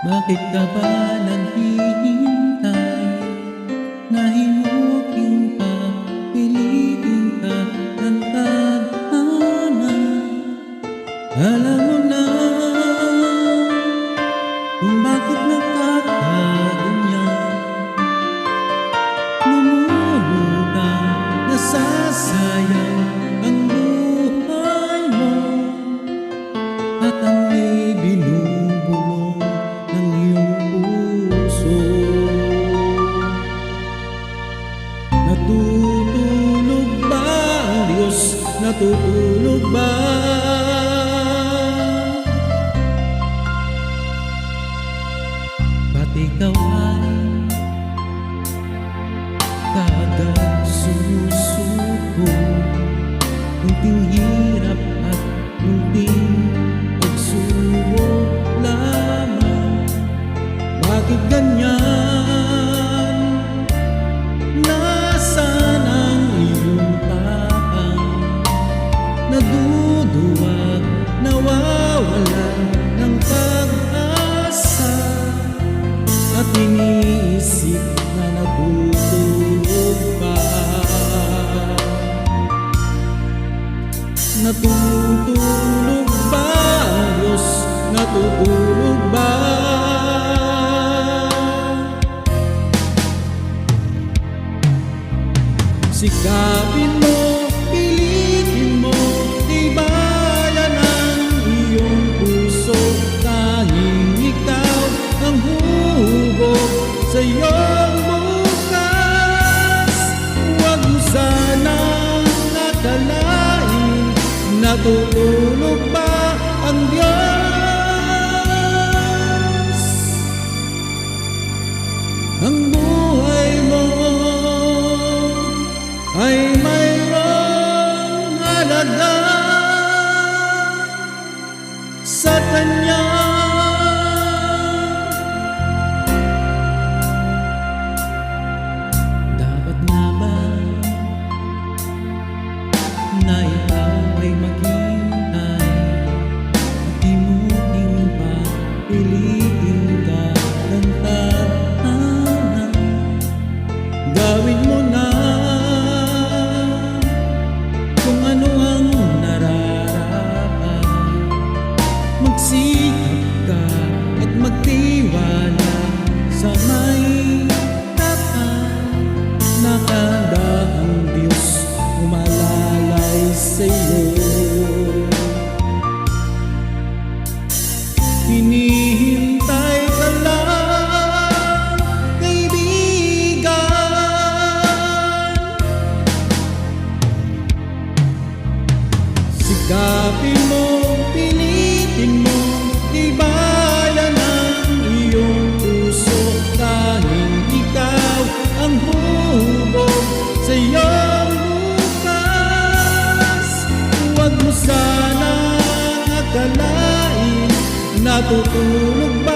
Bakit ka ba naghihintay? Nahimuking ka, pilitin ka ng tadhana. Alam mo na kung bakit nakakaganyan. Lumulutang, nasasayang ang buhay mo, at ang ibinubulong ng iyong puso. Natutulog ba ang Diyos? Natutulog ba? Ba't ikaw ay kaagad sumusuko? Kunting hirap at kunting pagsubok lamang. Bakit ganyan? Nasaan ang iyong tapang? Naduduwag, nawawalan ng pag-asa, at iniisip na natutulog ba? Natutulog ba ang Diyos? Natutulog ba? Sikapin mo, pilitin mo, tibayan ang iyong puso. Tanging ikaw ang hubog sa iyong bukas. Huwag mo sanang akalain natutulog ba ang Diyos. Ang buhay mo ay mayroong halaga sa Kanya. Dapat nga ba na ikaw ay maghintay? Timuting pa, pilitin ka ng tadhana. Gawin mo na kung ano ang nararapat. Magsikap ka at magtiwala sa may tapat. Nakandahang Diyos umalalay sa'yo. Hinihintay ka lang, kaibigan. Sikapin mo, pilitin mo, tibayan ang iyong puso. Tanging ikaw ang hubog sa iyong bukas. Huwag mo sanang akalain natutulog ba